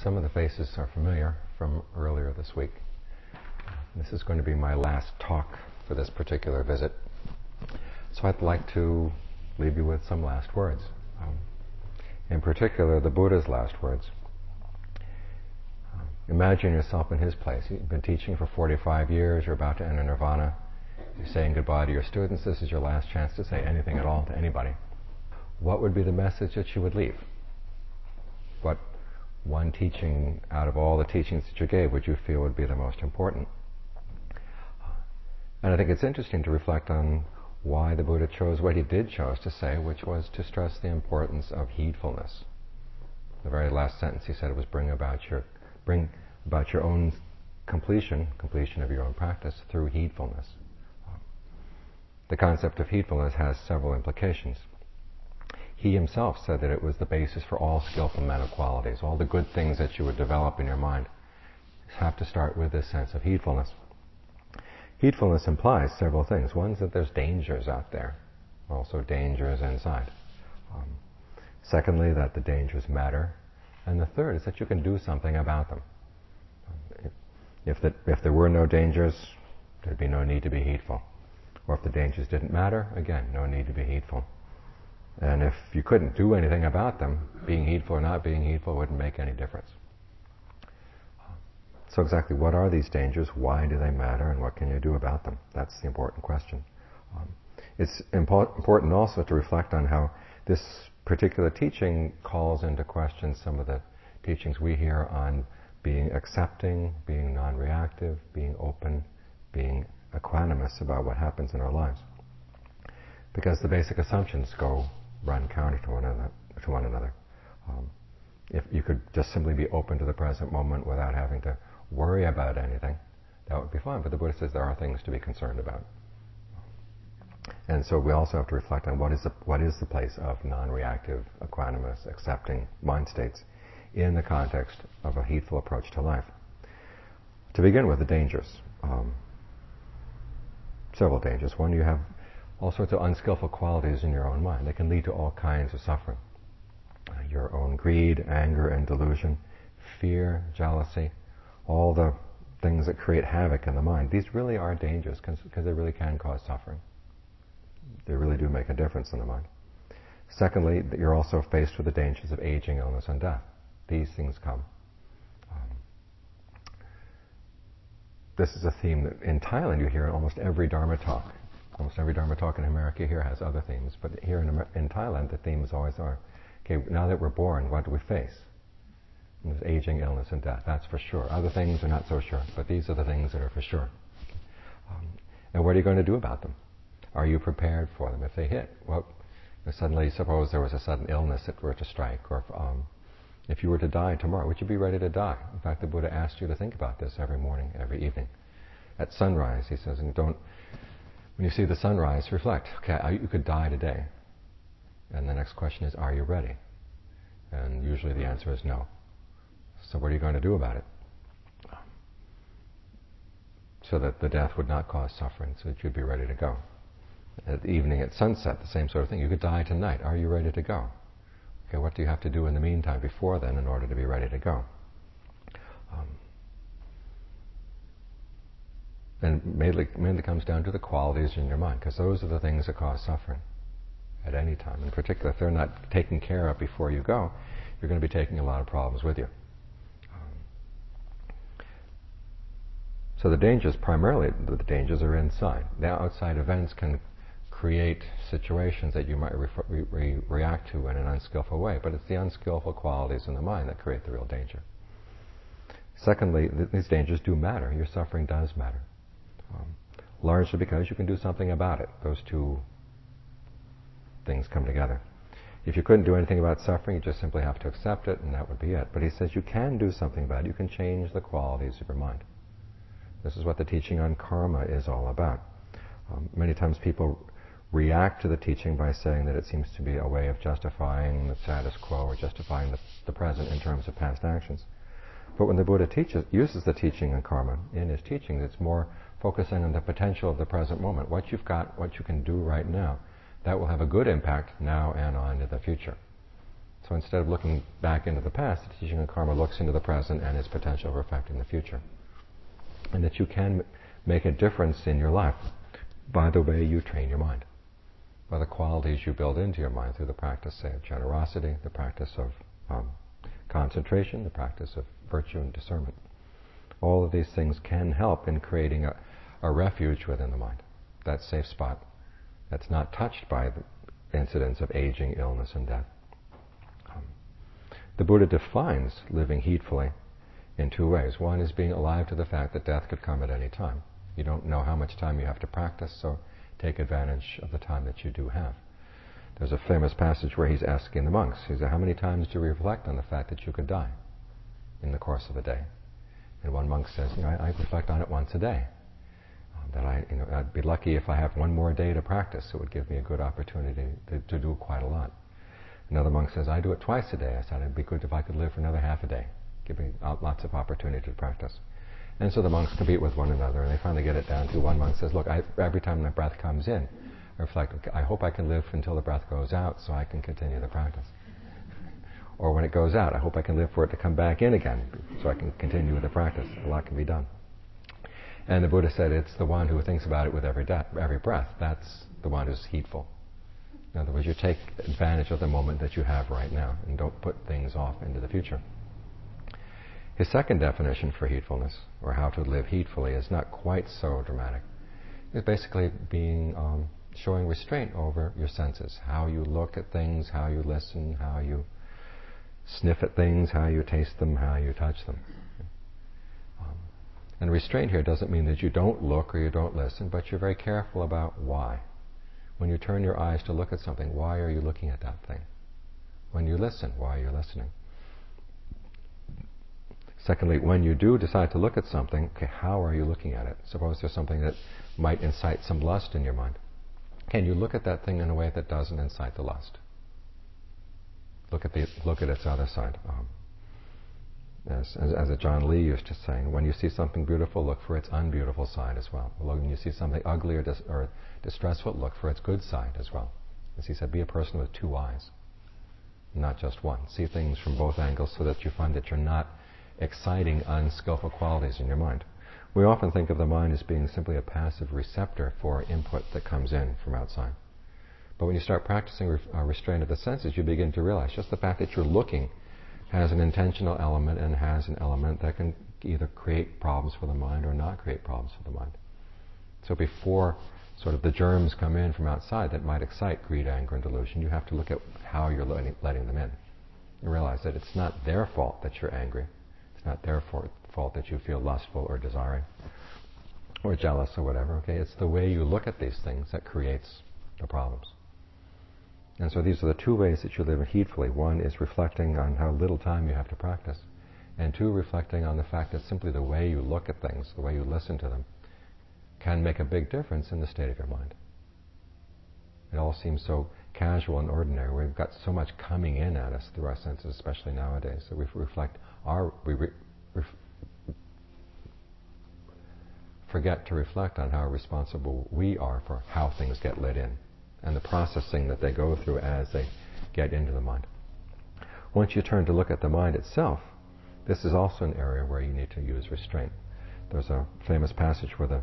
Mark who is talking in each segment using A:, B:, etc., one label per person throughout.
A: Some of the faces are familiar from earlier this week. This is going to be my last talk for this particular visit. So I'd like to leave you with some last words. In particular, the Buddha's last words. Imagine yourself in his place. You've been teaching for 45 years, you're about to enter nirvana, you're saying goodbye to your students, this is your last chance to say anything at all to anybody. What would be the message that you would leave? What one teaching out of all the teachings that you gave would you feel would be the most important? And I think it's interesting to reflect on why the Buddha chose what he did chose to say, which was to stress the importance of heedfulness. The very last sentence he said was bring about your own completion of your own practice through heedfulness. The concept of heedfulness has several implications. He himself said that it was the basis for all skillful mental qualities. All the good things that you would develop in your mind have to start with this sense of heedfulness. Heedfulness implies several things. One is that there's dangers out there, also dangers inside. Secondly, that the dangers matter. And the third is that you can do something about them. If there were no dangers, there'd be no need to be heedful. Or if the dangers didn't matter, again, no need to be heedful. And if you couldn't do anything about them, being heedful or not being heedful wouldn't make any difference. So exactly what are these dangers? Why do they matter? And what can you do about them? That's the important question. It's important also to reflect on how this particular teaching calls into question some of the teachings we hear on being accepting, being non-reactive, being open, being equanimous about what happens in our lives. Because the basic assumptions run counter to one another. If you could just simply be open to the present moment without having to worry about anything, that would be fine. But the Buddha says there are things to be concerned about. And so we also have to reflect on what is the place of non-reactive, equanimous, accepting mind states in the context of a heedful approach to life. To begin with, the dangers. Several dangers. One, you have all sorts of unskillful qualities in your own mind that can lead to all kinds of suffering. Your own greed, anger, and delusion, fear, jealousy, all the things that create havoc in the mind. These really are dangers because they really can cause suffering. They really do make a difference in the mind. Secondly, you're also faced with the dangers of aging, illness, and death. These things come. This is a theme that in Thailand you hear in almost every Dharma talk. Almost every Dharma talk in America here has other themes, but here in Thailand the themes always are, okay, now that we're born, what do we face? And there's aging, illness, and death, that's for sure. Other things are not so sure, but these are the things that are for sure. And what are you going to do about them? Are you prepared for them? If they hit, well, suddenly suppose there was a sudden illness that were to strike, or if you were to die tomorrow, would you be ready to die? In fact, the Buddha asked you to think about this every morning, every evening. At sunrise, he says, when you see the sunrise, reflect, okay, you could die today. And the next question is, are you ready? And usually the answer is no. So what are you going to do about it? So that the death would not cause suffering, so that you'd be ready to go. At the evening, at sunset, the same sort of thing. You could die tonight. Are you ready to go? Okay, what do you have to do in the meantime before then in order to be ready to go? And mainly comes down to the qualities in your mind, because those are the things that cause suffering at any time. In particular, if they're not taken care of before you go, you're going to be taking a lot of problems with you. So the dangers, primarily the dangers are inside. The outside events can create situations that you might react to in an unskillful way, but it's the unskillful qualities in the mind that create the real danger. Secondly, these dangers do matter. Your suffering does matter. Largely because you can do something about it. Those two things come together. If you couldn't do anything about suffering, you just simply have to accept it, and that would be it. But he says you can do something about it. You can change the qualities of your mind. This is what the teaching on karma is all about. Many times people react to the teaching by saying that it seems to be a way of justifying the status quo or justifying the present in terms of past actions. But when the Buddha uses the teaching on karma in his teachings, it's more focusing on the potential of the present moment. What you've got, what you can do right now, that will have a good impact now and on into the future. So instead of looking back into the past, the teaching on karma looks into the present and its potential for affecting the future. And that you can make a difference in your life by the way you train your mind, by the qualities you build into your mind through the practice, say, of generosity, the practice of concentration, the practice of virtue and discernment. All of these things can help in creating a refuge within the mind, that safe spot that's not touched by the incidents of aging, illness, and death. The Buddha defines living heedfully in two ways. One is being alive to the fact that death could come at any time. You don't know how much time you have to practice, so take advantage of the time that you do have. There's a famous passage where he's asking the monks, he said, how many times do you reflect on the fact that you could die in the course of a day? And one monk says, I reflect on it once a day. I'd be lucky if I have one more day to practice. It would give me a good opportunity to do quite a lot. Another monk says, I do it twice a day. I said, it'd be good if I could live for another half a day. Give me lots of opportunity to practice. And so the monks compete with one another, and they finally get it down to one monk says, look, every time the breath comes in, I reflect, okay, I hope I can live until the breath goes out so I can continue the practice. Or when it goes out, I hope I can live for it to come back in again so I can continue with the practice. A lot can be done. And the Buddha said it's the one who thinks about it with every breath. That's the one who's heedful. In other words, you take advantage of the moment that you have right now and don't put things off into the future. His second definition for heedfulness, or how to live heedfully, is not quite so dramatic. It's basically showing restraint over your senses, how you look at things, how you listen, how you sniff at things, how you taste them, how you touch them. And restraint here doesn't mean that you don't look or you don't listen, but you're very careful about why. When you turn your eyes to look at something, why are you looking at that thing? When you listen, why are you listening? Secondly, when you do decide to look at something, okay, how are you looking at it? Suppose there's something that might incite some lust in your mind. Can you look at that thing in a way that doesn't incite the lust? Look at its other side. As a John Lee used to say, when you see something beautiful, look for its unbeautiful side as well. When you see something ugly or distressful, look for its good side as well. As he said, be a person with two eyes, not just one. See things from both angles so that you find that you're not exciting unskillful qualities in your mind. We often think of the mind as being simply a passive receptor for input that comes in from outside. But when you start practicing restraint of the senses, you begin to realize just the fact that you're looking has an intentional element and has an element that can either create problems for the mind or not create problems for the mind. So before sort of the germs come in from outside that might excite greed, anger, and delusion, you have to look at how you're letting them in. You realize that it's not their fault that you're angry. It's not their fault that you feel lustful or desiring or jealous or whatever. Okay, it's the way you look at these things that creates the problems. And so these are the two ways that you live heedfully. One is reflecting on how little time you have to practice. And two, reflecting on the fact that simply the way you look at things, the way you listen to them, can make a big difference in the state of your mind. It all seems so casual and ordinary. We've got so much coming in at us through our senses, especially nowadays, that we forget to reflect on how responsible we are for how things get let in and the processing that they go through as they get into the mind. Once you turn to look at the mind itself, this is also an area where you need to use restraint. There's a famous passage where the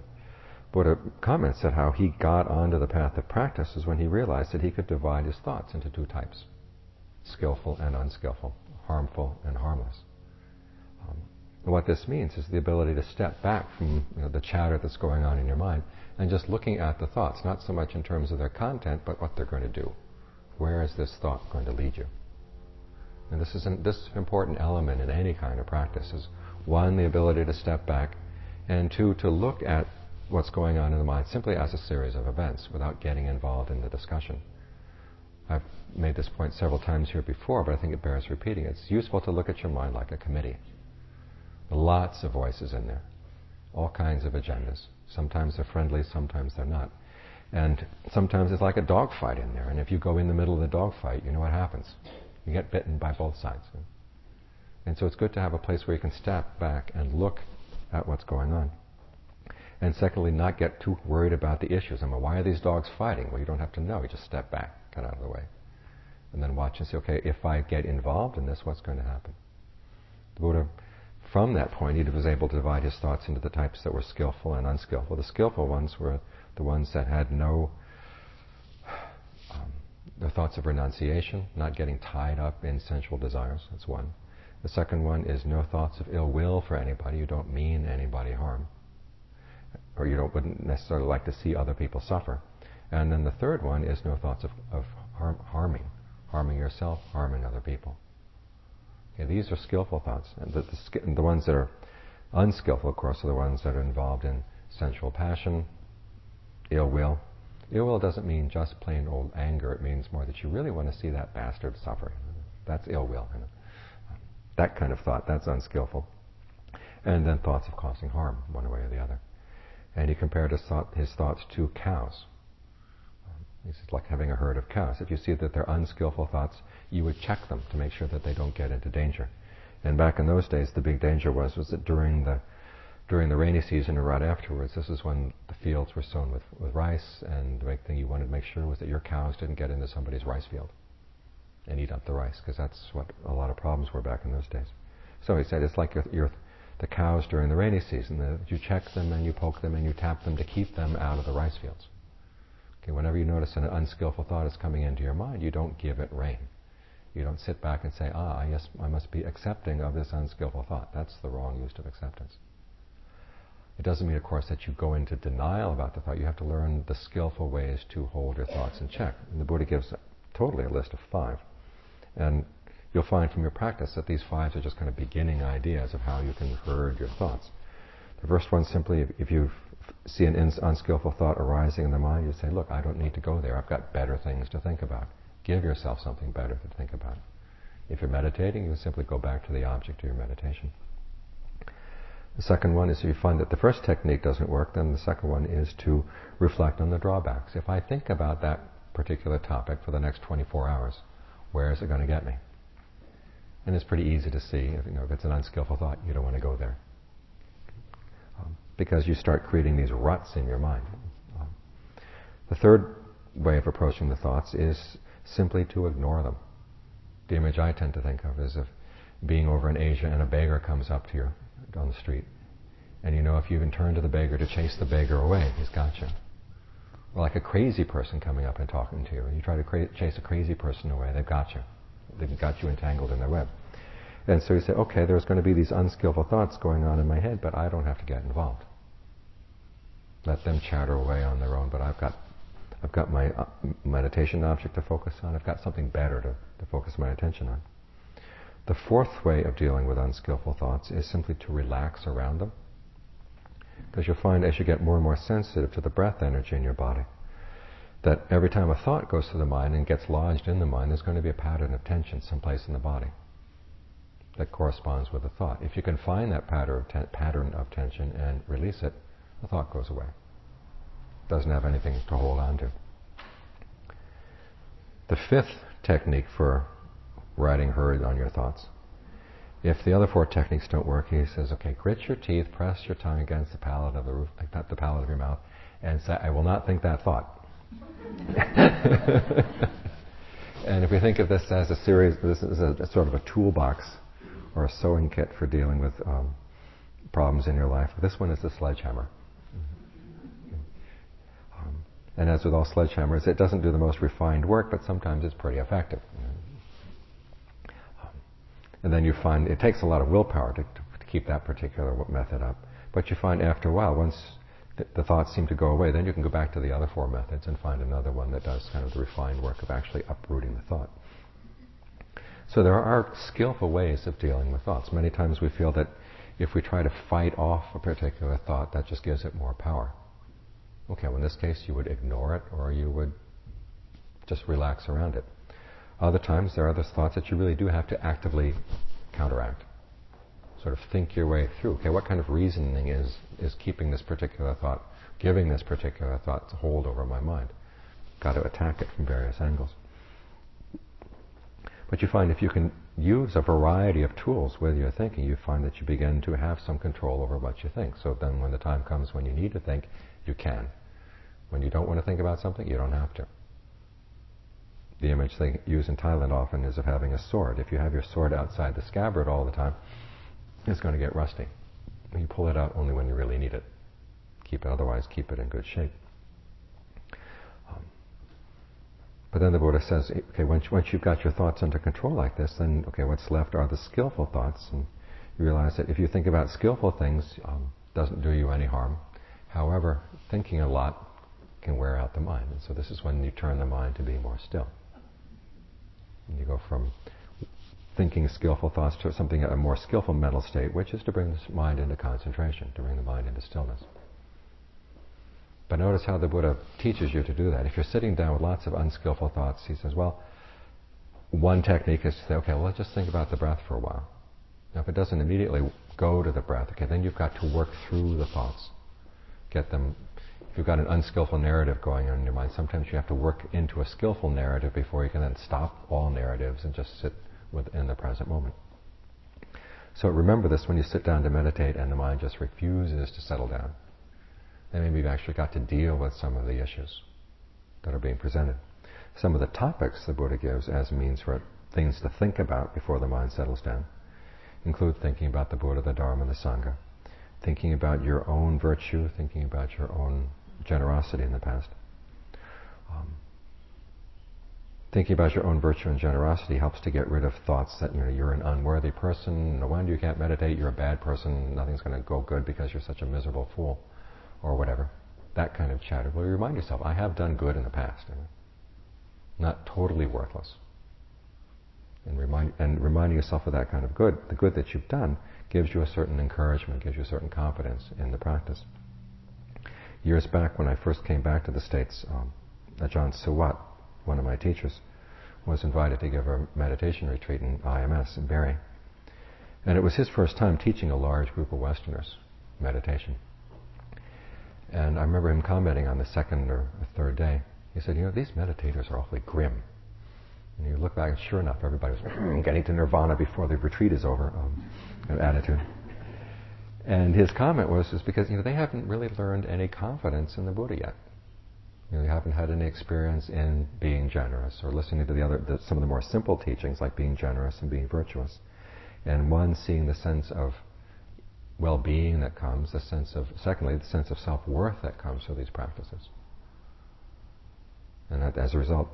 A: Buddha comments that how he got onto the path of practice is when he realized that he could divide his thoughts into two types, skillful and unskillful, harmful and harmless. And what this means is the ability to step back from the chatter that's going on in your mind and just looking at the thoughts, not so much in terms of their content, but what they're going to do. Where is this thought going to lead you? And this is an important element in any kind of practice is, one, the ability to step back, and two, to look at what's going on in the mind simply as a series of events without getting involved in the discussion. I've made this point several times here before, but I think it bears repeating. It's useful to look at your mind like a committee. Lots of voices in there, all kinds of agendas. Sometimes they're friendly, sometimes they're not. And sometimes it's like a dogfight in there, and if you go in the middle of the dogfight, you know what happens. You get bitten by both sides. And so it's good to have a place where you can step back and look at what's going on. And secondly, not get too worried about the issues. Why are these dogs fighting? Well, you don't have to know. You just step back, get out of the way. And then watch and see, okay, if I get involved in this, what's going to happen? The Buddha, from that point, he was able to divide his thoughts into the types that were skillful and unskillful. The skillful ones were the ones that had no the thoughts of renunciation, not getting tied up in sensual desires. That's one. The second one is no thoughts of ill will for anybody. You don't mean anybody harm. Or you wouldn't necessarily like to see other people suffer. And then the third one is no thoughts of harming yourself, harming other people. Okay, these are skillful thoughts. And the ones that are unskillful, of course, are the ones that are involved in sensual passion, ill will. Ill will doesn't mean just plain old anger. It means more that you really want to see that bastard suffer. That's ill will. That kind of thought, that's unskillful. And then thoughts of causing harm, one way or the other. And he compared his thoughts to cows. It's like having a herd of cows. If you see that they're unskillful thoughts, you would check them to make sure that they don't get into danger. And back in those days, the big danger was that during the rainy season or right afterwards, this is when the fields were sown with rice, and the big thing you wanted to make sure was that your cows didn't get into somebody's rice field and eat up the rice, because that's what a lot of problems were back in those days. So he said it's like the cows during the rainy season. You check them and you poke them and you tap them to keep them out of the rice fields. Okay, whenever you notice an unskillful thought is coming into your mind, you don't give it rein. You don't sit back and say, yes, I must be accepting of this unskillful thought. That's the wrong use of acceptance. It doesn't mean, of course, that you go into denial about the thought. You have to learn the skillful ways to hold your thoughts in check. And the Buddha gives totally a list of 5. And you'll find from your practice that these 5 are just kind of beginning ideas of how you can herd your thoughts. The first one, simply, if you see an unskillful thought arising in the mind, you say, look, I don't need to go there. I've got better things to think about. Give yourself something better to think about. If you're meditating, you simply go back to the object of your meditation. The second one is, if you find that the first technique doesn't work, then the second one is to reflect on the drawbacks. If I think about that particular topic for the next 24 hours, where is it going to get me? And it's pretty easy to see. If it's an unskillful thought, you don't want to go there. Because you start creating these ruts in your mind. The third way of approaching the thoughts is simply to ignore them. The image I tend to think of is of being over in Asia and a beggar comes up to you on the street. And if you even turn to the beggar to chase the beggar away, he's got you. Or like a crazy person coming up and talking to you. And you try to chase a crazy person away, they've got you. They've got you entangled in their web. And so you say, okay, there's going to be these unskillful thoughts going on in my head, but I don't have to get involved. Let them chatter away on their own, but I've got my meditation object to focus on. I've got something better to focus my attention on. The fourth way of dealing with unskillful thoughts is simply to relax around them. Because you'll find as you get more and more sensitive to the breath energy in your body, that every time a thought goes to the mind and gets lodged in the mind, there's going to be a pattern of tension someplace in the body that corresponds with the thought. If you can find that pattern of tension and release it, the thought goes away. Doesn't have anything to hold on to. The fifth technique for riding herd on your thoughts. If the other 4 techniques don't work, he says, okay, grit your teeth, press your tongue against the palate of the roof, like the palate of your mouth, and say, I will not think that thought. And if we think of this as a series, this is a sort of a toolbox or a sewing kit for dealing with problems in your life. This one is the sledgehammer. And as with all sledgehammers, it doesn't do the most refined work, but sometimes it's pretty effective. And then you find it takes a lot of willpower to keep that particular method up. But you find after a while, once the thoughts seem to go away, then you can go back to the other 4 methods and find another one that does kind of the refined work of actually uprooting the thought. So there are skillful ways of dealing with thoughts. Many times we feel that if we try to fight off a particular thought, that just gives it more power. Okay, well in this case you would ignore it or you would just relax around it. Other times there are those thoughts that you really do have to actively counteract. Sort of think your way through. Okay, what kind of reasoning is keeping this particular thought, giving this particular thought to hold over my mind? Got to attack it from various angles. But you find if you can use a variety of tools with your thinking, you find that you begin to have some control over what you think. So then when the time comes when you need to think, you can. When you don't want to think about something, you don't have to. The image they use in Thailand often is of having a sword. If you have your sword outside the scabbard all the time, it's going to get rusty. You pull it out only when you really need it. Otherwise, keep it in good shape. But then the Buddha says, okay, once you've got your thoughts under control like this, then okay, what's left are the skillful thoughts, and you realize that if you think about skillful things, doesn't do you any harm. However, thinking a lot can wear out the mind, and so this is when you turn the mind to be more still. And you go from thinking skillful thoughts to something, a more skillful mental state, which is to bring the mind into concentration, to bring the mind into stillness. But notice how the Buddha teaches you to do that. If you're sitting down with lots of unskillful thoughts, he says, well, one technique is to say, okay, well, let's just think about the breath for a while. Now, if it doesn't immediately go to the breath, okay, then you've got to work through the thoughts. Get them. If you've got an unskillful narrative going on in your mind, sometimes you have to work into a skillful narrative before you can then stop all narratives and just sit within the present moment. So remember this when you sit down to meditate and the mind just refuses to settle down. Then maybe you've actually got to deal with some of the issues that are being presented. Some of the topics the Buddha gives as means for things to think about before the mind settles down include thinking about the Buddha, the Dharma, and the Sangha, thinking about your own virtue, thinking about your own generosity in the past. Thinking about your own virtue and generosity helps to get rid of thoughts that you're an unworthy person, no wonder you can't meditate, you're a bad person, nothing's going to go good because you're such a miserable fool, or whatever. That kind of chatter. Well, you remind yourself, I have done good in the past. Not totally worthless. And reminding yourself of that kind of good, the good that you've done, gives you a certain encouragement, gives you a certain confidence in the practice. Years back, when I first came back to the States, Ajahn Suwat, one of my teachers, was invited to give a meditation retreat in IMS in Bering. And it was his first time teaching a large group of Westerners meditation. And I remember him commenting on the second or third day. He said, these meditators are awfully grim. And you look back, and sure enough, everybody was getting to nirvana before the retreat is over, an attitude. And his comment was because they haven't really learned any confidence in the Buddha yet. They haven't had any experience in being generous or listening to some of the more simple teachings like being generous and being virtuous. And one, seeing the sense of well-being that comes, secondly, the sense of self-worth that comes through these practices. And as a result,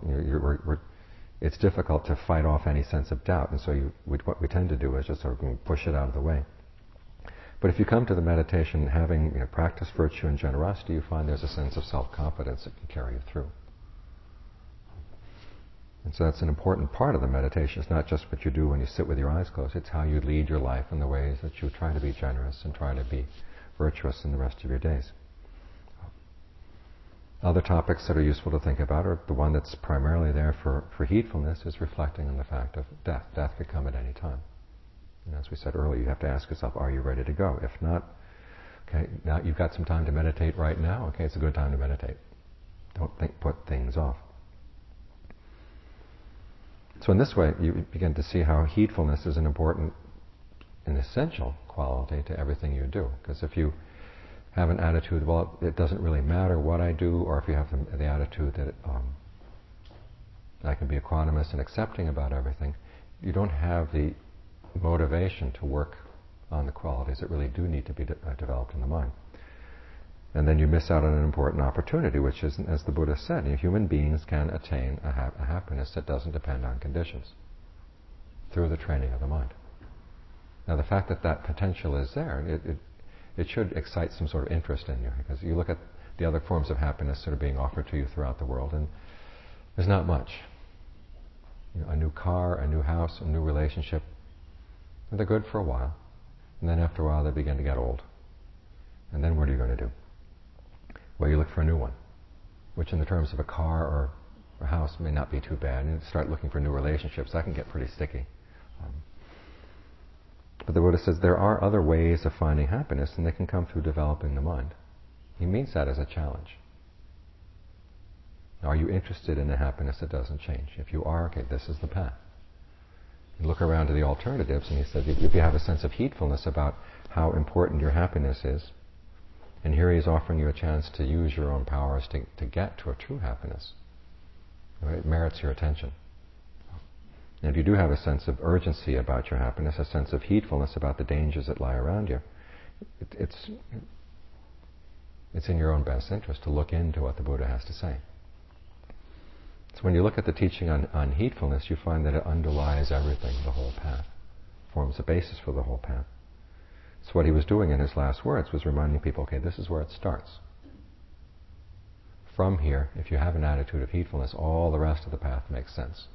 A: it's difficult to fight off any sense of doubt, and so what we tend to do is just sort of push it out of the way. But if you come to the meditation having practiced virtue and generosity, you find there's a sense of self-confidence that can carry you through. And so that's an important part of the meditation. It's not just what you do when you sit with your eyes closed, it's how you lead your life in the ways that you try to be generous and try to be virtuous in the rest of your days. Other topics that are useful to think about are the one that's primarily there for heedfulness is reflecting on the fact of death. Death could come at any time. And as we said earlier, you have to ask yourself, are you ready to go? If not, okay, now you've got some time to meditate right now. Okay, it's a good time to meditate. Don't put things off. So in this way, you begin to see how heedfulness is an important and essential quality to everything you do. Because if you have an attitude, well, it doesn't really matter what I do, or if you have the attitude that I can be equanimous and accepting about everything, you don't have the motivation to work on the qualities that really do need to be developed in the mind. And then you miss out on an important opportunity, which is, as the Buddha said, human beings can attain a happiness that doesn't depend on conditions through the training of the mind. Now, the fact that potential is there, it should excite some sort of interest in you, because you look at the other forms of happiness that are being offered to you throughout the world, and there's not much. A new car, a new house, a new relationship, they're good for a while, and then after a while they begin to get old. And then what are you going to do? Well, you look for a new one, which in the terms of a car or a house may not be too bad, and you start looking for new relationships. That can get pretty sticky. But the Buddha says there are other ways of finding happiness, and they can come through developing the mind. He means that as a challenge. Are you interested in a happiness that doesn't change? If you are, okay, this is the path. You look around to the alternatives, and he said, if you have a sense of heedfulness about how important your happiness is, and here he's offering you a chance to use your own powers to get to a true happiness, it merits your attention. And if you do have a sense of urgency about your happiness, a sense of heedfulness about the dangers that lie around you, it's in your own best interest to look into what the Buddha has to say. So when you look at the teaching on heedfulness, you find that it underlies everything, the whole path, forms the basis for the whole path. So what he was doing in his last words was reminding people, okay, this is where it starts. From here, if you have an attitude of heedfulness, all the rest of the path makes sense.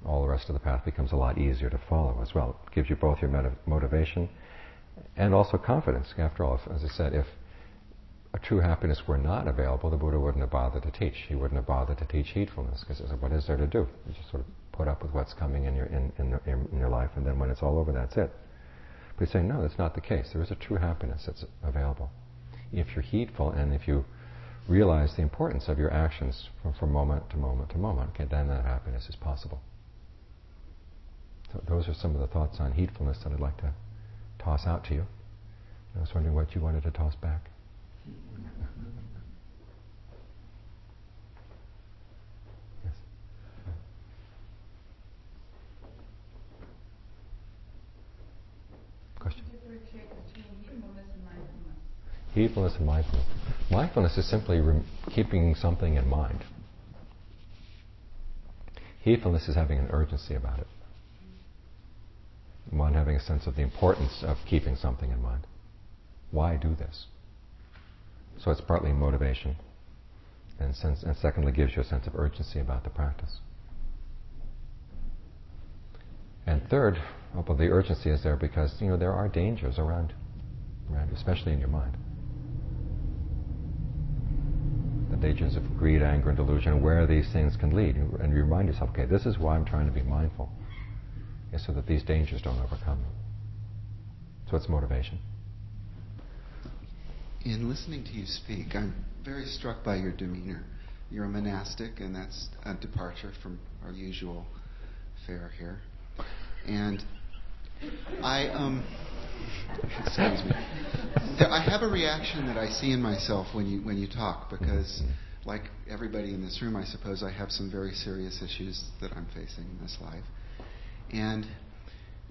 A: All the rest of the path becomes a lot easier to follow as well. It gives you both your motivation and also confidence. After all, as I said, if a true happiness were not available, the Buddha wouldn't have bothered to teach. He wouldn't have bothered to teach heedfulness, because what is there to do? You just sort of put up with what's coming in your life, and then when it's all over, that's it. But he's saying, no, that's not the case. There is a true happiness that's available. If you're heedful and if you realize the importance of your actions from moment to moment to moment, okay, then that happiness is possible. So those are some of the thoughts on heedfulness that I'd like to toss out to you. I was wondering what you wanted to toss back. Yes. Question?
B: Differentiate between heedfulness and mindfulness.
A: Heedfulness and mindfulness. Mindfulness is simply keeping something in mind. Heedfulness is having an urgency about it. One having a sense of the importance of keeping something in mind. Why do this? So it's partly motivation, and secondly gives you a sense of urgency about the practice. And third, well, the urgency is there because there are dangers around you, especially in your mind. The dangers of greed, anger, and delusion, where these things can lead, and you remind yourself, okay, this is why I'm trying to be mindful. So that these dangers don't overcome me. So it's motivation.
C: In listening to you speak, I'm very struck by your demeanor. You're a monastic, and that's a departure from our usual fare here. And excuse me. I have a reaction that I see in myself when you talk, because like everybody in this room, I suppose I have some very serious issues that I'm facing in this life. And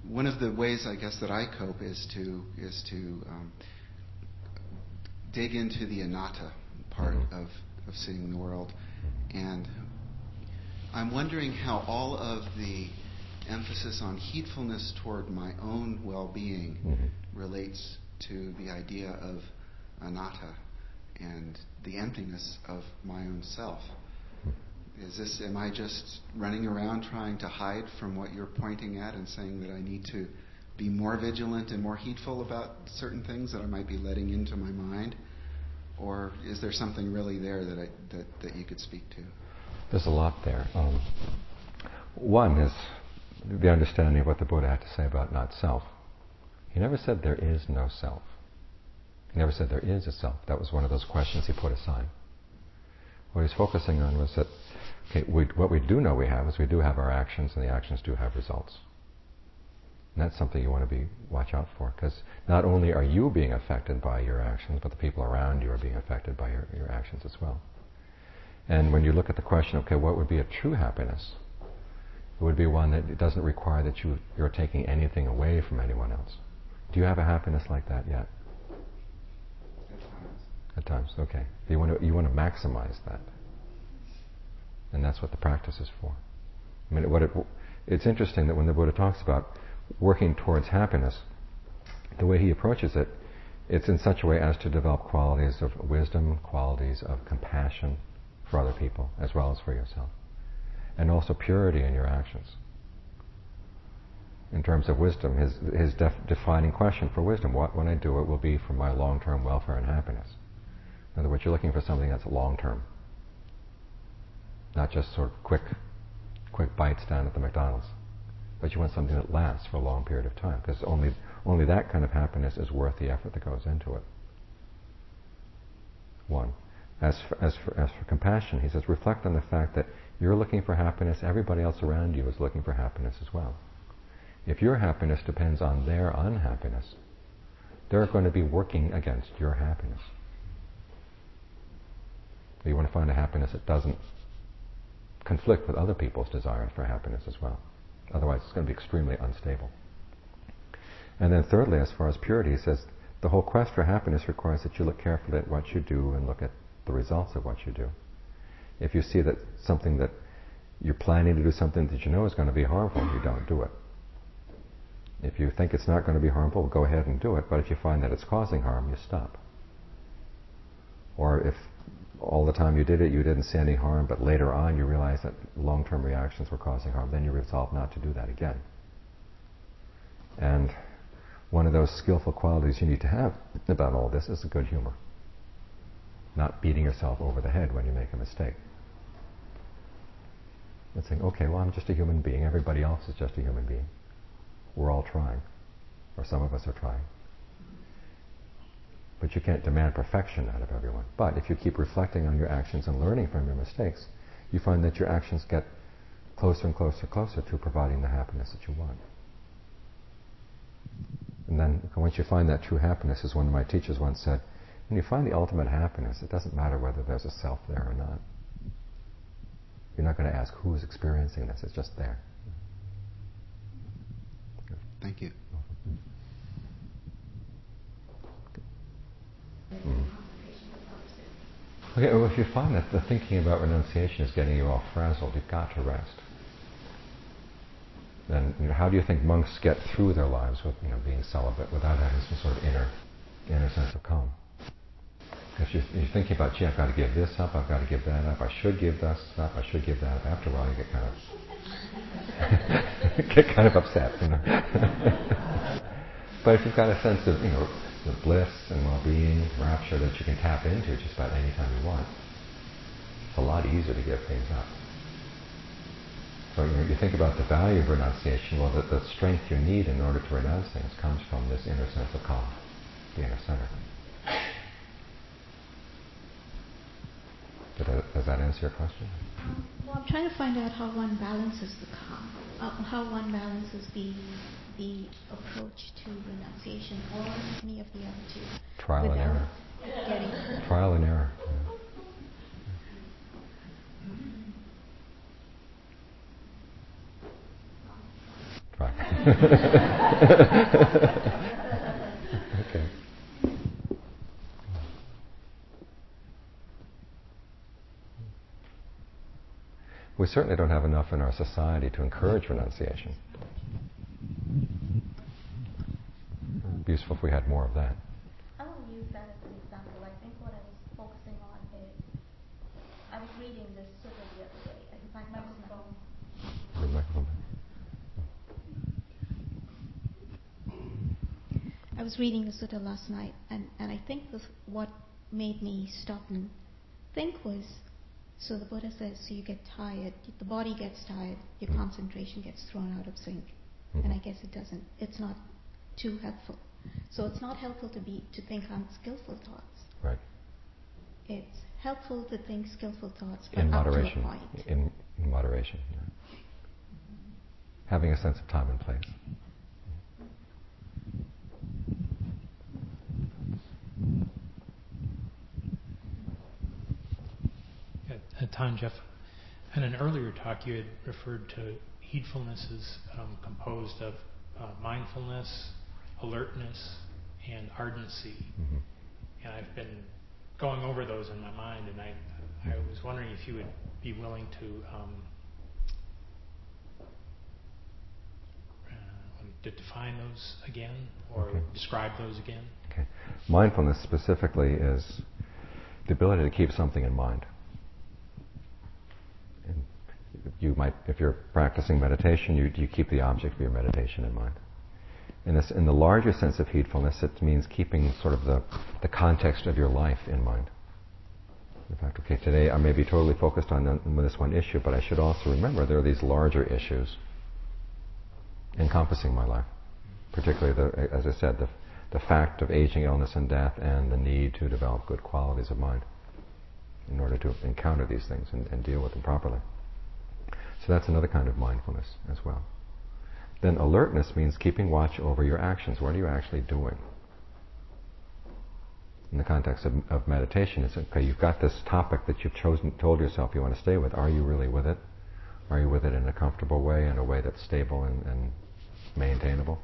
C: one of the ways, I guess, that I cope is to dig into the anatta part of seeing the world. And I'm wondering how all of the emphasis on heedfulness toward my own well-being relates to the idea of anatta and the emptiness of my own self. Am I just running around trying to hide from what you're pointing at and saying that I need to be more vigilant and more heedful about certain things that I might be letting into my mind? Or is there something really there that you could speak to?
A: There's a lot there. One is the understanding of what the Buddha had to say about not self. He never said there is no self. He never said there is a self. That was one of those questions he put aside. What he's focusing on was that what we do know we have is we do have our actions, and the actions do have results. And that's something you want to watch out for, because not only are you being affected by your actions, but the people around you are being affected by your actions as well. And when you look at the question, okay, what would be a true happiness? It would be one that it doesn't require that you're taking anything away from anyone else. Do you have a happiness like that yet? At times, okay. You want to maximize that. And that's what the practice is for. I mean, it's interesting that when the Buddha talks about working towards happiness, the way he approaches it, it's in such a way as to develop qualities of wisdom, qualities of compassion for other people, as well as for yourself. And also purity in your actions. In terms of wisdom, his defining question for wisdom, what when I do it will be for my long-term welfare and happiness. In other words, you're looking for something that's long-term. Not just sort of quick bites down at the McDonald's. But you want something that lasts for a long period of time, because only that kind of happiness is worth the effort that goes into it. One. As for compassion, he says, reflect on the fact that you're looking for happiness, everybody else around you is looking for happiness as well. If your happiness depends on their unhappiness, they're going to be working against your happiness. You want to find a happiness that doesn't conflict with other people's desires for happiness as well. Otherwise, it's going to be extremely unstable. And then thirdly, as far as purity, he says, the whole quest for happiness requires that you look carefully at what you do and look at the results of what you do. If you see that something that you're planning to do something that you know is going to be harmful, you don't do it. If you think it's not going to be harmful, go ahead and do it, but if you find that it's causing harm, you stop. Or if all the time you did it, you didn't see any harm, but later on you realize that long-term reactions were causing harm, then you resolve not to do that again. And one of those skillful qualities you need to have about all this is a good humor. Not beating yourself over the head when you make a mistake. And saying, okay, well, I'm just a human being. Everybody else is just a human being. We're all trying. Or some of us are trying. But you can't demand perfection out of everyone. But if you keep reflecting on your actions and learning from your mistakes, you find that your actions get closer and closer and closer to providing the happiness that you want. And then once you find that true happiness, as one of my teachers once said, when you find the ultimate happiness, it doesn't matter whether there's a self there or not. You're not going to ask who's experiencing this, it's just there.
C: Thank you.
A: Okay, well, if you find that the thinking about renunciation is getting you all frazzled, you've got to rest. Then, how do you think monks get through their lives with, being celibate without having some sort of inner sense of calm? Because you're thinking about, gee, I've got to give this up, I've got to give that up, I should give this up, I should give that up. After a while, you get kind of upset, But if you've got a sense of, the bliss and well-being, rapture that you can tap into just about any time you want, it's a lot easier to give things up. So you think about the value of renunciation. Well, the strength you need in order to renounce things comes from this inner sense of calm, the inner center. Does that answer your question?
D: Well, I'm trying to find out how one balances the calm, how one balances the approach to renunciation, or any of the other two.
A: Trial and error.
D: Getting hurt.
A: Trial and error. Try. Okay. We certainly don't have enough in our society to encourage renunciation. It'd be useful if we had more of that.
E: I will use that as an example. I think what I was focusing on is, I was reading this sutta the other day. I can find my phone.
A: Good microphone.
D: I was reading the sutta last night, and I think what made me stop and think was, so the Buddha says, so you get tired, the body gets tired, your concentration gets thrown out of sync. And I guess it's not too helpful. So it's not helpful to think unskillful thoughts.
A: Right.
D: It's helpful to think skillful thoughts, but
A: In
D: up
A: moderation.
D: to a point.
A: In moderation. Yeah. Having a sense of time and place.
F: At time, Jeff, in an earlier talk you had referred to heedfulness as composed of mindfulness, alertness, and ardency. Mm-hmm. And I've been going over those in my mind, and I was wondering if you would be willing to define those again, or describe those again.
A: Okay. Mindfulness specifically is the ability to keep something in mind. And you might, if you're practicing meditation, you keep the object of your meditation in mind. In the larger sense of heedfulness, it means keeping sort of the context of your life in mind. In fact, okay, today I may be totally focused on this one issue, but I should also remember there are these larger issues encompassing my life. Particularly, as I said, the fact of aging, illness, and death, and the need to develop good qualities of mind in order to encounter these things and deal with them properly. So that's another kind of mindfulness as well. Then alertness means keeping watch over your actions. What are you actually doing? In the context of meditation, it's okay, you've got this topic that you've told yourself you want to stay with. Are you really with it? Are you with it in a comfortable way, in a way that's stable and maintainable?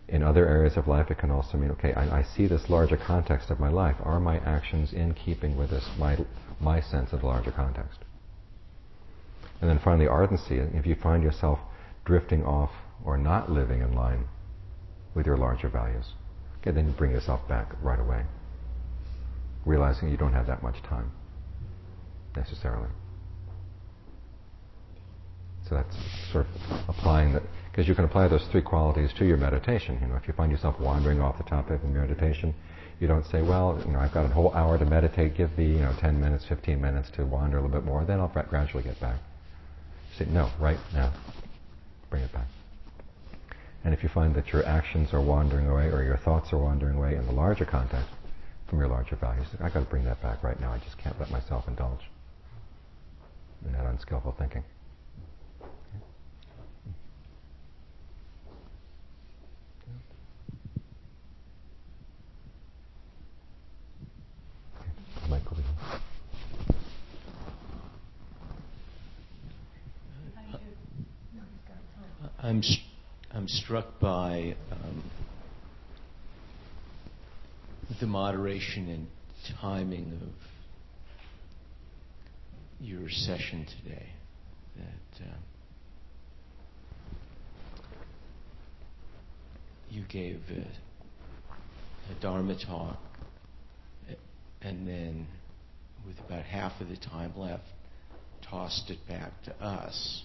A: In other areas of life, it can also mean, okay, I see this larger context of my life. Are my actions in keeping with this, my sense of the larger context? And then finally, ardency. If you find yourself drifting off or not living in line with your larger values, okay, then you bring yourself back right away, realizing you don't have that much time, necessarily. So that's sort of applying that, because you can apply those three qualities to your meditation. If you find yourself wandering off the topic of meditation, you don't say, well, I've got a whole hour to meditate, give me 10 minutes, 15 minutes to wander a little bit more, then I'll gradually get back. You say, no, right now, bring it back. And if you find that your actions are wandering away or your thoughts are wandering away in the larger context from your larger values, I've got to bring that back right now. I just can't let myself indulge in that unskillful thinking. Michael.
G: I'm struck by the moderation and timing of your session today. That you gave a Dharma talk, and then with about half of the time left, tossed it back to us.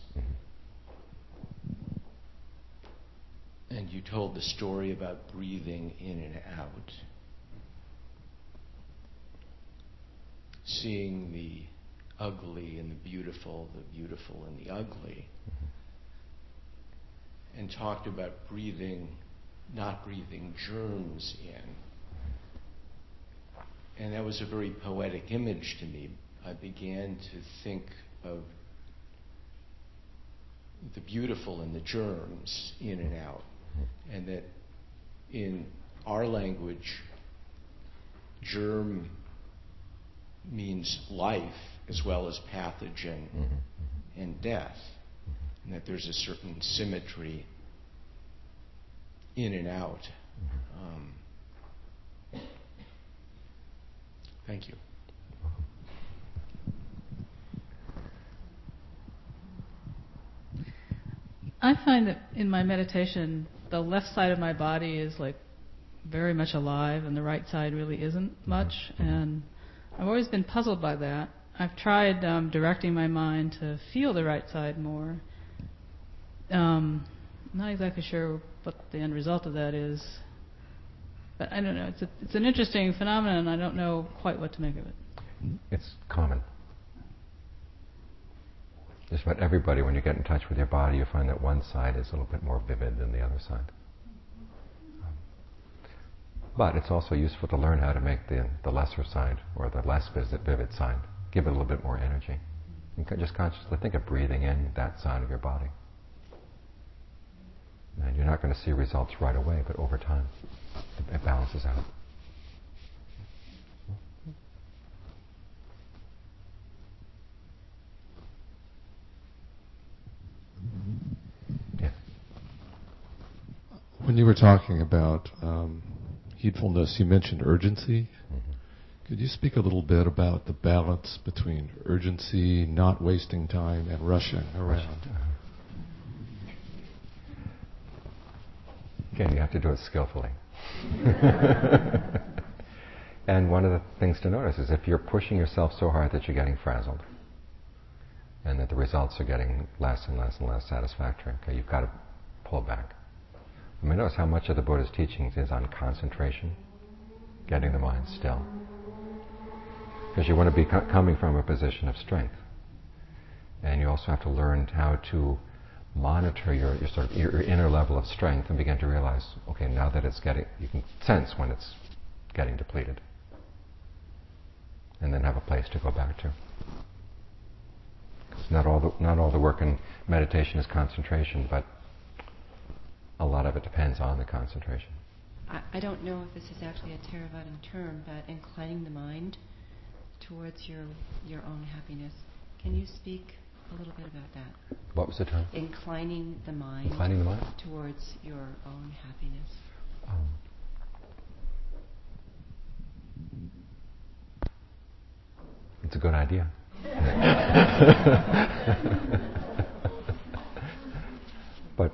G: And you told the story about breathing in and out, seeing the ugly and the beautiful and the ugly, and talked about not breathing germs in. And that was a very poetic image to me. I began to think of the beautiful and the germs in and out. And that in our language, germ means life as well as pathogen and death. And that there's a certain symmetry in and out. Thank you.
H: I find that in my meditation, the left side of my body is like very much alive and the right side really isn't much. And I've always been puzzled by that. I've tried directing my mind to feel the right side more. Not exactly sure what the end result of that is. But I don't know. It's an interesting phenomenon. I don't know quite what to make of it.
A: It's common. Just about everybody, when you get in touch with your body, you find that one side is a little bit more vivid than the other side. But it's also useful to learn how to make the lesser side, or the less vivid side, give it a little bit more energy. You can just consciously think of breathing in that side of your body. And you're not going to see results right away, but over time, it balances out. Yeah.
I: When you were talking about heedfulness, you mentioned urgency. Could you speak a little bit about the balance between urgency, not wasting time, and rushing around?
A: Again, you have to do it skillfully. And one of the things to notice is if you're pushing yourself so hard that you're getting frazzled, and that the results are getting less and less and less satisfactory, okay, you've got to pull back. I mean, notice how much of the Buddha's teachings is on concentration, getting the mind still. Because you want to be coming from a position of strength. And you also have to learn how to monitor your inner level of strength and begin to realize, okay, now that you can sense when it's getting depleted. And then have a place to go back to. Because not all the work in meditation is concentration, but a lot of it depends on the concentration.
J: I don't know if this is actually a Theravada term, but inclining the mind towards your own happiness. Can you speak a little bit about that.
A: What was the term?
J: Inclining the mind.
A: Inclining the mind?
J: Towards your own happiness.
A: It's a good idea. But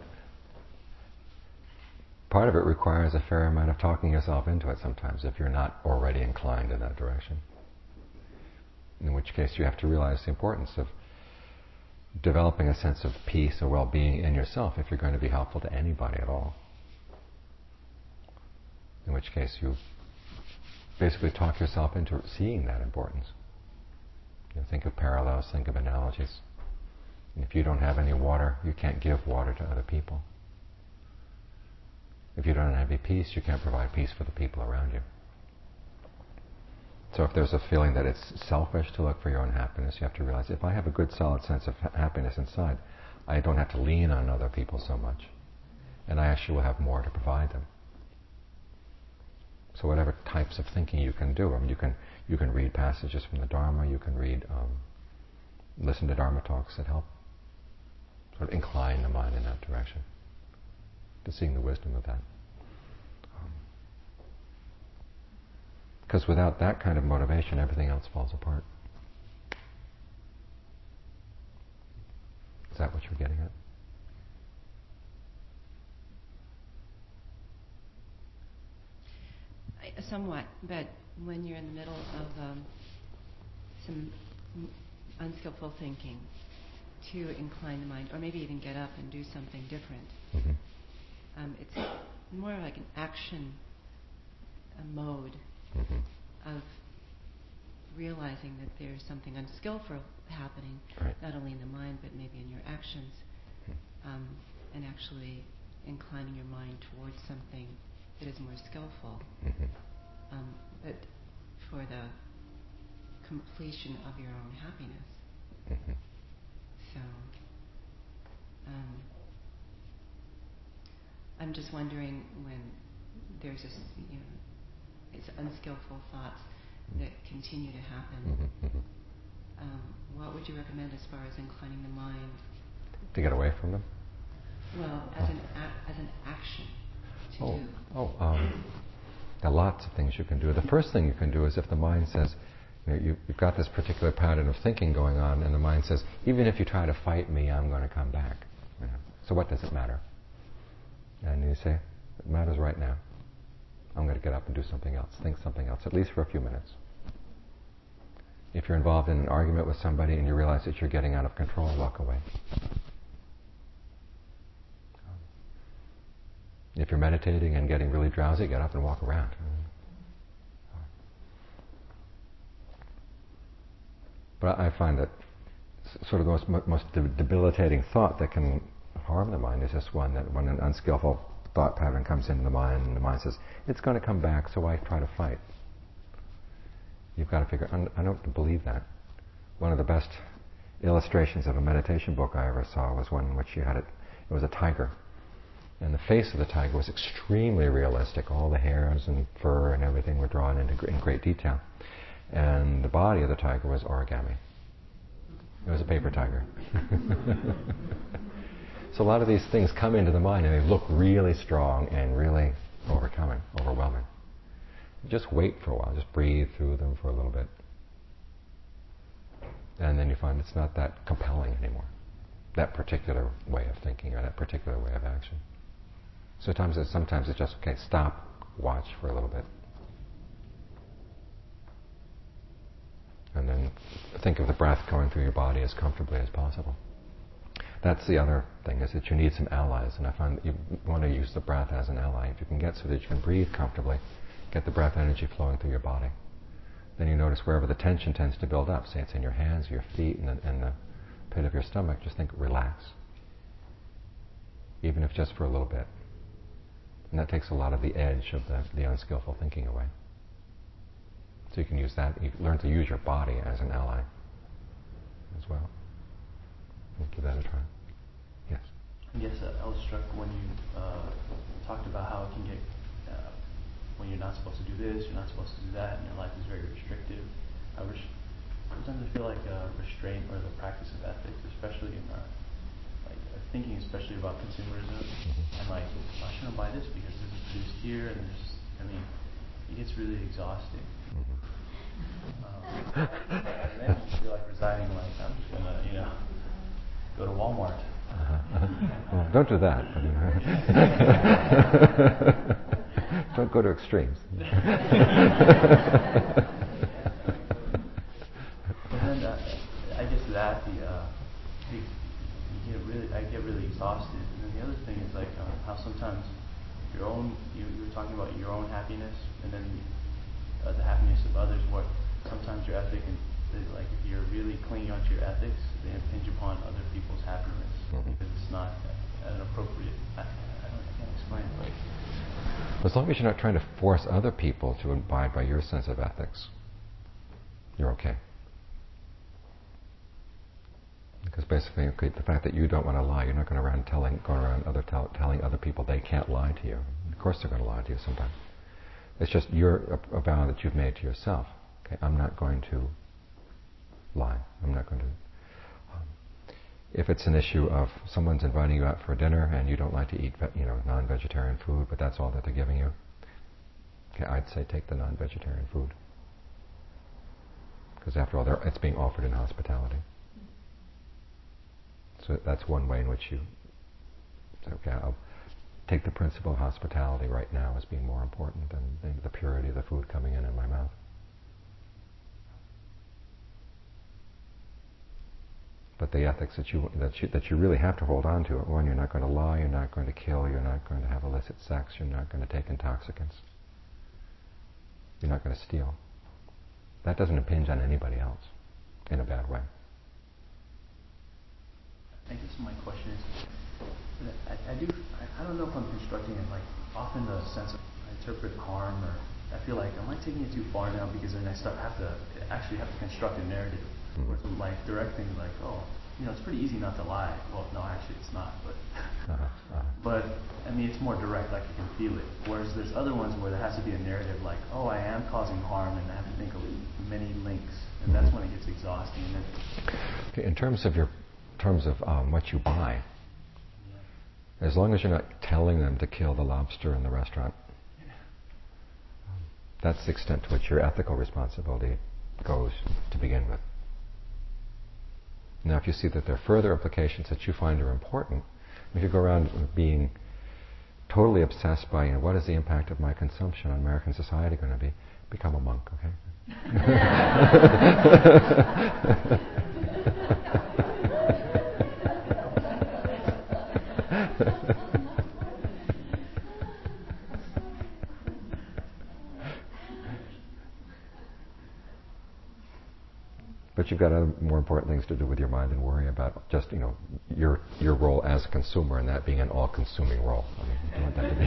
A: part of it requires a fair amount of talking yourself into it sometimes if you're not already inclined in that direction. In which case you have to realize the importance of developing a sense of peace or well-being in yourself if you're going to be helpful to anybody at all. In which case you basically talk yourself into seeing that importance. Think of parallels, think of analogies. And if you don't have any water, you can't give water to other people. If you don't have any peace, you can't provide peace for the people around you. So if there's a feeling that it's selfish to look for your own happiness, you have to realize, if I have a good solid sense of happiness inside, I don't have to lean on other people so much. And I actually will have more to provide them. So whatever types of thinking you can do, you can read passages from the Dharma, you can listen to Dharma talks that help sort of incline the mind in that direction, to seeing the wisdom of that. Because without that kind of motivation, everything else falls apart. Is that what you're getting at?
J: Somewhat, but when you're in the middle of some unskillful thinking, to incline the mind, or maybe even get up and do something different. Mm-hmm. It's more like an action mode of realizing that there's something unskillful happening,
A: right,
J: not only in the mind but maybe in your actions, and actually inclining your mind towards something that is more skillful, but for the completion of your own happiness. So, I'm just wondering, when there's this, it's unskillful thoughts that continue to happen, what would you recommend as far as inclining the mind?
A: To get away from them?
J: Well, as an action to do.
A: There are lots of things you can do. The first thing you can do is, if the mind says, you've got this particular pattern of thinking going on, and the mind says, even if you try to fight me, I'm going to come back. So what does it matter? And you say, it matters right now. I'm going to get up and do something else, think something else, at least for a few minutes. If you're involved in an argument with somebody and you realize that you're getting out of control, walk away. If you're meditating and getting really drowsy, get up and walk around. But I find that sort of the most debilitating thought that can harm the mind is this one, that when an unskillful thought pattern comes into the mind, and the mind says, it's going to come back, so why try to fight? You've got to figure, I don't believe that. One of the best illustrations of a meditation book I ever saw was one in which you had it was a tiger. And the face of the tiger was extremely realistic. All the hairs and fur and everything were drawn in great detail. And the body of the tiger was origami. It was a paper tiger. So a lot of these things come into the mind and they look really strong and really overwhelming. Just wait for a while. Just breathe through them for a little bit. And then you find it's not that compelling anymore. That particular way of thinking or that particular way of action. Sometimes it's just, okay, stop, watch for a little bit. And then think of the breath going through your body as comfortably as possible. That's the other thing, is that you need some allies. And I find that you want to use the breath as an ally. If you can get so that you can breathe comfortably, get the breath energy flowing through your body. Then you notice wherever the tension tends to build up, say it's in your hands, your feet, and the pit of your stomach, just think, relax. Even if just for a little bit. And that takes a lot of the edge of the unskillful thinking away. So you can use that, you learn to use your body as an ally as well. Give that a try. Yes?
K: Yes, I was struck when you talked about how it can get, when you're not supposed to do this, you're not supposed to do that, and your life is very restrictive. I was sometimes I feel like restraint or the practice of ethics, especially in thinking especially about consumerism. I'm like, why shouldn't I buy this because this is produced here and it gets really exhausting. And then you feel like resigning, like I'm just gonna, go to Walmart.
A: Well, don't do that. Don't go to extremes.
K: And then I guess that I get really exhausted. And then the other thing is like how sometimes you were talking about your own happiness and then the happiness of others. What sometimes your ethic and like if you're really clinging onto your ethics, they impinge upon other people's happiness because it's not an appropriate. I can't explain it. Like,
A: as long as you're not trying to force other people to abide by your sense of ethics, you're okay. Because basically, the fact that you don't want to lie, you're not going around telling other people they can't lie to you. Of course, they're going to lie to you sometimes. It's just a vow that you've made to yourself. Okay, I'm not going to lie. I'm not going to. If it's an issue of someone's inviting you out for dinner and you don't like to eat, non-vegetarian food, but that's all that they're giving you, okay, I'd say take the non-vegetarian food. Because after all, it's being offered in hospitality. So that's one way in which you say, okay, I'll take the principle of hospitality right now as being more important than the purity of the food coming in my mouth. But the ethics that you really have to hold on to, one, you're not going to lie, you're not going to kill, you're not going to have illicit sex, you're not going to take intoxicants, you're not going to steal. That doesn't impinge on anybody else in a bad way.
K: I guess my question is, I don't know if I'm constructing it, like often the sense of, I interpret harm or I feel like, am I taking it too far now because then I have to construct a narrative. Or some like direct things like, it's pretty easy not to lie. Well, no, actually it's not, but but I mean it's more direct, like you can feel it. Whereas there's other ones where there has to be a narrative like, I am causing harm and I have to think of many links, and that's when it gets exhausting.
A: Okay, in terms of what you buy, as long as you're not telling them to kill the lobster in the restaurant, that's the extent to which your ethical responsibility goes to begin with. Now, if you see that there are further implications that you find are important, if you go around being totally obsessed by, what is the impact of my consumption on American society going to be, become a monk, okay? But you've got other more important things to do with your mind than worry about just, your role as a consumer and that being an all-consuming role. I mean, you don't want that to be.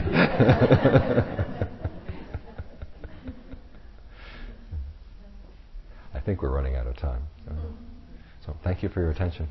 A: I think we're running out of time. So thank you for your attention.